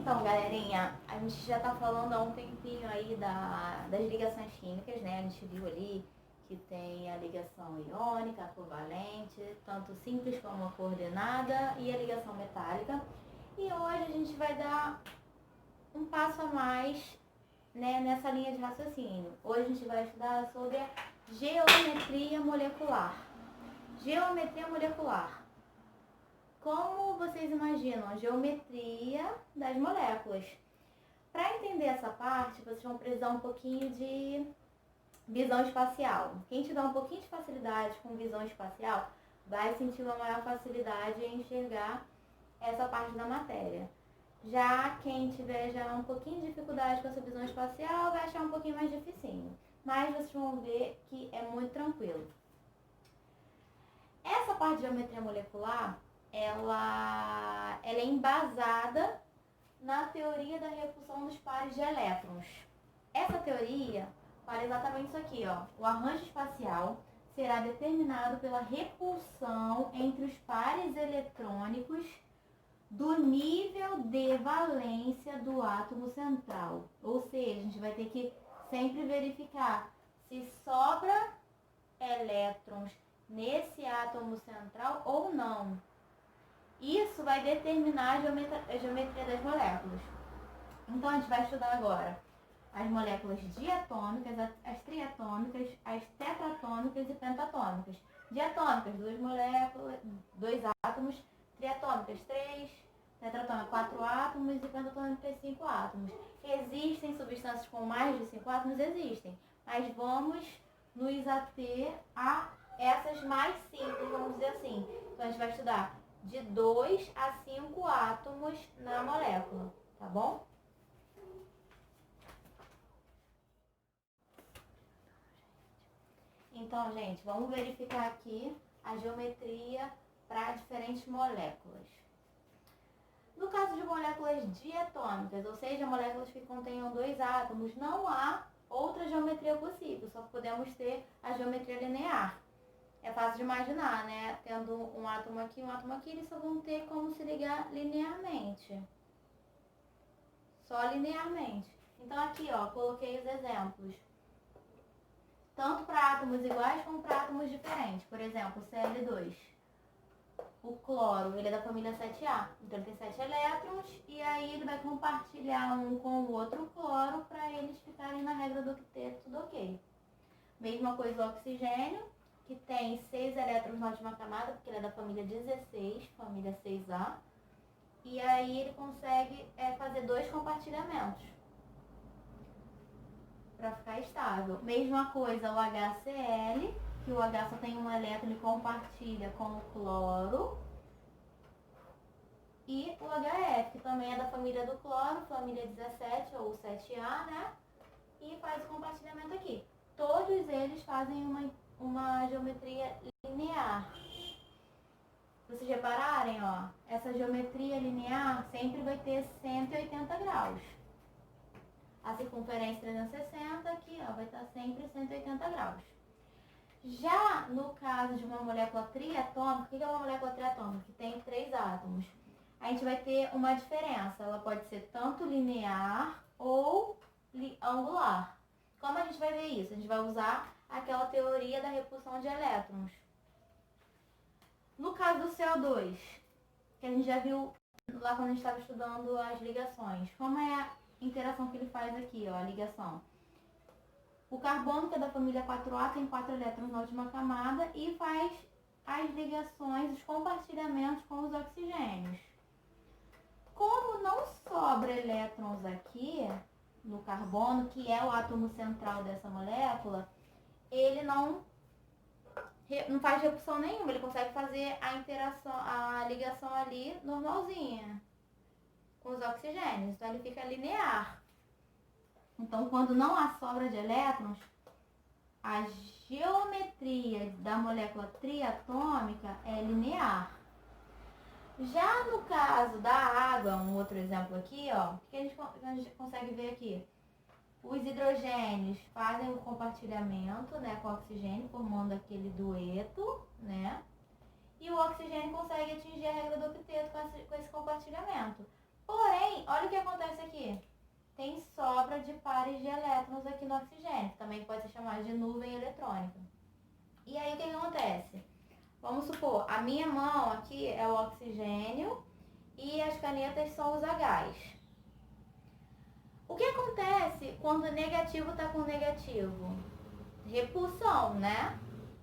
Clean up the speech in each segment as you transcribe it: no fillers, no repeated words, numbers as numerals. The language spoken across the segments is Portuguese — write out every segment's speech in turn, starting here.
Então, galerinha, a gente já tá falando há um tempinho aí das ligações químicas, né? A gente viu ali que tem a ligação iônica, a covalente, tanto simples como a coordenada e a ligação metálica. E hoje a gente vai dar um passo a mais, né, nessa linha de raciocínio. Hoje a gente vai estudar sobre a geometria molecular. Geometria molecular. Como vocês imaginam a geometria das moléculas? Para entender essa parte, vocês vão precisar um pouquinho de visão espacial. Quem tiver um pouquinho de facilidade com visão espacial vai sentir uma maior facilidade em enxergar essa parte da matéria. Já quem tiver já um pouquinho de dificuldade com essa visão espacial vai achar um pouquinho mais dificinho. Mas vocês vão ver que é muito tranquilo. Essa parte de geometria molecular, ela é embasada na teoria da repulsão dos pares de elétrons. Essa teoria fala exatamente isso aqui, ó. O arranjo espacial será determinado pela repulsão entre os pares eletrônicos do nível de valência do átomo central. Ou seja, a gente vai ter que sempre verificar se sobra elétrons nesse átomo central ou não. Isso vai determinar a geometria das moléculas. Então a gente vai estudar agora as moléculas diatômicas, as triatômicas, as tetratômicas e pentatômicas. Diatômicas, 2 moléculas, 2 átomos, triatômicas, 3, tetratômicas, 4 átomos e pentatômicas, 5 átomos. Existem substâncias com mais de 5 átomos? Existem, mas vamos nos ater a essas mais simples, vamos dizer assim. Então a gente vai estudar de 2 a 5 átomos na molécula, tá bom? Então, gente, vamos verificar aqui a geometria para diferentes moléculas. No caso de moléculas diatômicas, ou seja, moléculas que contenham 2 átomos, não há outra geometria possível, só podemos ter a geometria linear. É fácil de imaginar, né? Tendo um átomo aqui, eles só vão ter como se ligar linearmente. Só linearmente. Então aqui, ó, coloquei os exemplos. Tanto para átomos iguais como para átomos diferentes. Por exemplo, Cl2. O cloro, ele é da família 7A. Então ele tem 7 elétrons e aí ele vai compartilhar um com o outro cloro para eles ficarem na regra do octeto, tudo ok. Mesma coisa o oxigênio, que tem 6 elétrons na última camada, porque ele é da família 16, família 6A. E aí ele consegue fazer 2 compartilhamentos para ficar estável. Mesma coisa o HCl, que o H só tem um elétron e compartilha com o cloro. E o HF, que também é da família do cloro, família 17 ou 7A, né? E faz o compartilhamento aqui. Todos eles fazem uma geometria linear. Se vocês repararem, ó, essa geometria linear sempre vai ter 180 graus. A circunferência 360 aqui, ó, vai estar sempre 180 graus. Já no caso de uma molécula triatômica, o que é uma molécula triatômica? Que tem 3 átomos. A gente vai ter uma diferença, ela pode ser tanto linear ou angular. Como a gente vai ver isso? A gente vai usar aquela teoria da repulsão de elétrons. No caso do CO2, que a gente já viu lá quando a gente estava estudando as ligações, como é a interação que ele faz aqui, ó, a ligação? O carbono, que é da família 4A, tem 4 elétrons na última camada e faz as ligações, os compartilhamentos com os oxigênios. Como não sobra elétrons aqui no carbono, que é o átomo central dessa molécula, ele não faz repulsão nenhuma, ele consegue fazer a interação, a ligação ali normalzinha com os oxigênios, então ele fica linear. Então, quando não há sobra de elétrons, a geometria da molécula triatômica é linear. Já no caso da água, um outro exemplo aqui, ó, que a gente consegue ver aqui? Os hidrogênios fazem o compartilhamento, né, com o oxigênio, formando aquele dueto, né? E o oxigênio consegue atingir a regra do octeto com esse compartilhamento. Porém, olha o que acontece aqui? Tem sobra de pares de elétrons aqui no oxigênio, também pode ser chamado de nuvem eletrônica. E aí o que acontece? Vamos supor, a minha mão aqui é o oxigênio e as canetas são os Hs. O que acontece quando negativo está com negativo? Repulsão, né?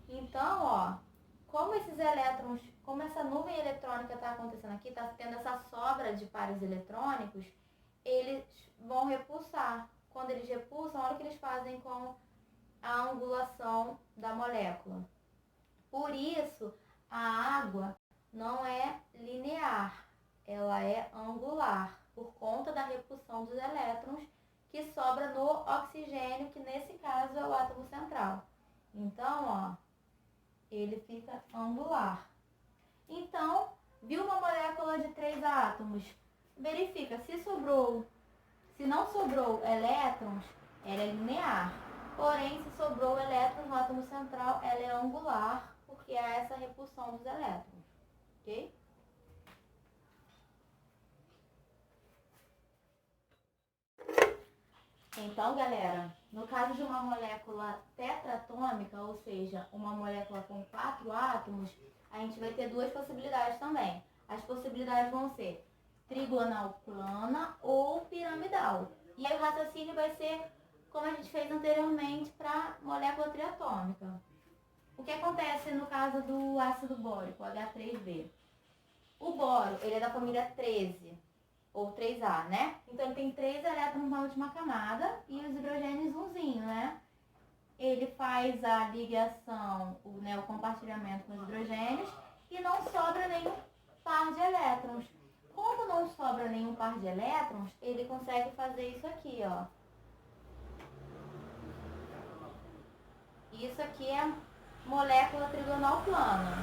Então, ó, como esses elétrons, como essa nuvem eletrônica está acontecendo aqui, está tendo essa sobra de pares eletrônicos, eles vão repulsar. Quando eles repulsam, olha o que eles fazem com a angulação da molécula. Por isso, a água não é linear, ela é angular, por conta da repulsão dos elétrons que sobra no oxigênio, que nesse caso é o átomo central. Então, ó, ele fica angular. Então, viu uma molécula de 3 átomos? Verifica, se não sobrou elétrons, ela é linear. Porém, se sobrou elétrons no átomo central, ela é angular, porque há essa repulsão dos elétrons. Ok? Então, galera, no caso de uma molécula tetratômica, ou seja, uma molécula com 4 átomos, a gente vai ter duas possibilidades também. As possibilidades vão ser trigonal plana ou piramidal. E aí o raciocínio vai ser como a gente fez anteriormente para molécula triatômica. O que acontece no caso do ácido bórico, H3B? O boro, ele é da família 13, ou 3A, né? Então ele tem 3 elétrons na última camada e os hidrogênios umzinho, né? Ele faz a ligação, o compartilhamento com os hidrogênios e não sobra nenhum par de elétrons. Como não sobra nenhum par de elétrons, ele consegue fazer isso aqui, ó. Isso aqui é molécula trigonal plana.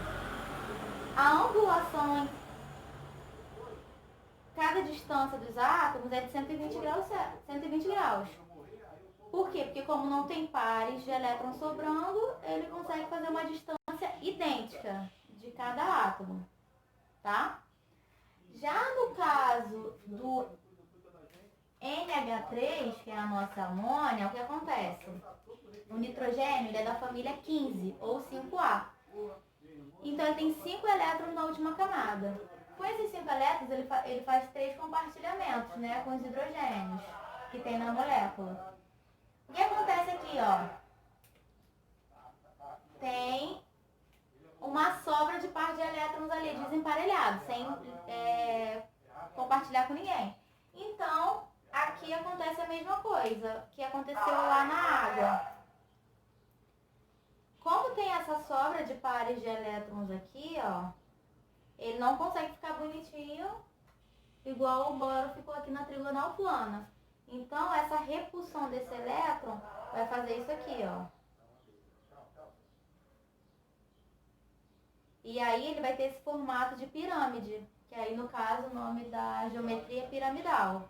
A angulação em cada distância dos átomos é de 120 graus. 120 graus. Por quê? Porque como não tem pares de elétrons sobrando, ele consegue fazer uma distância idêntica de cada átomo, tá? Já no caso do NH3, que é a nossa amônia, o que acontece? O nitrogênio ele é da família 15, ou 5A. Então ele tem 5 elétrons na última camada. Com esses 5 elétrons, ele faz 3 compartilhamentos, né, com os hidrogênios que tem na molécula. O que acontece aqui, ó? Tem uma sobra de par de elétrons ali, desemparelhado, sem compartilhar com ninguém. Então, aqui acontece a mesma coisa que aconteceu lá na água. Como tem essa sobra de pares de elétrons aqui, ó, ele não consegue ficar bonitinho igual o boro ficou aqui na trigonal plana. Então, essa repulsão desse elétron vai fazer isso aqui, ó. E aí ele vai ter esse formato de pirâmide, que aí no caso o nome da geometria é piramidal.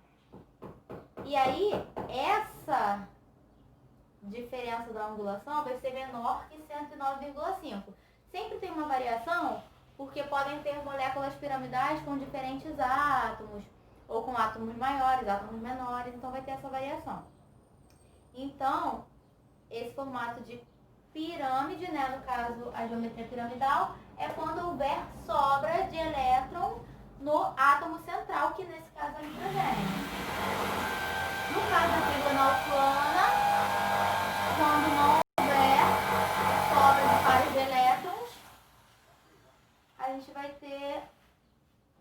E aí, essa diferença da angulação vai ser menor que 109,5. Sempre tem uma variação, porque podem ter moléculas piramidais com diferentes átomos, ou com átomos maiores, átomos menores, então vai ter essa variação. Então, esse formato de pirâmide, né, no caso a geometria piramidal, é quando houver sobra de elétron no átomo central, que nesse caso é o nitrogênio. No caso da trigonal plana, quando não houver sobra de pares de elétrons, a gente vai ter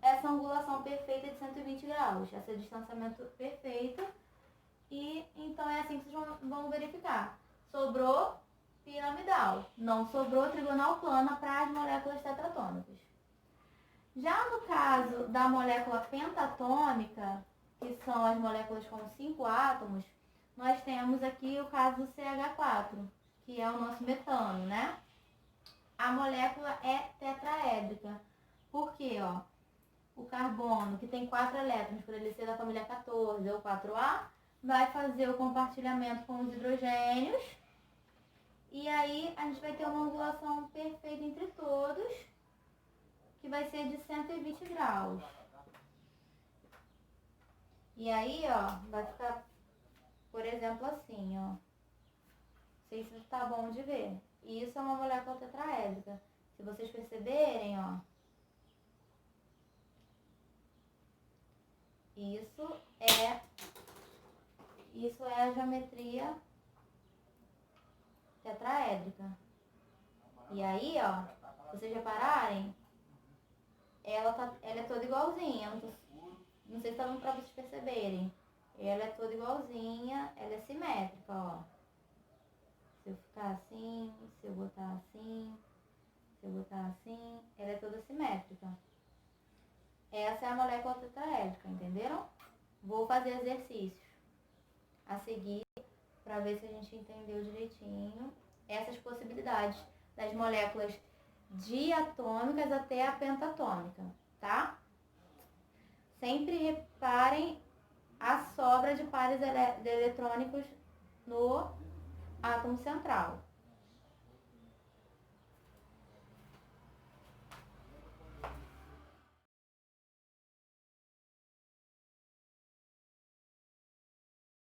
essa angulação perfeita de 120 graus, esse distanciamento perfeito. E então é assim que vocês vão verificar. Sobrou piramidal, não sobrou trigonal plana para as moléculas tetratômicas. Já no caso da molécula pentatômica, que são as moléculas com 5 átomos, nós temos aqui o caso do CH4, que é o nosso metano, né? A molécula é tetraédrica. Por quê, ó? O carbono, que tem 4 elétrons, por ele ser da família 14 ou 4A, vai fazer o compartilhamento com os hidrogênios. E aí a gente vai ter uma angulação perfeita entre todos, que vai ser de 120 graus. E aí, ó, vai ficar, por exemplo, assim, ó. Não sei se tá bom de ver. Isso é uma molécula tetraédrica. Se vocês perceberem, ó. Isso é a geometria tetraédrica. E aí, ó, se vocês repararem, ela é toda igualzinha. Não sei se tá dando pra vocês perceberem. Ela é toda igualzinha, ela é simétrica, ó. Se eu ficar assim, se eu botar assim, se eu botar assim, ela é toda simétrica. Essa é a molécula tetraédrica, entenderam? Vou fazer exercícios a seguir para ver se a gente entendeu direitinho essas possibilidades das moléculas diatômicas até a pentatômica, tá? Sempre reparem a sobra de pares de eletrônicos no átomo central.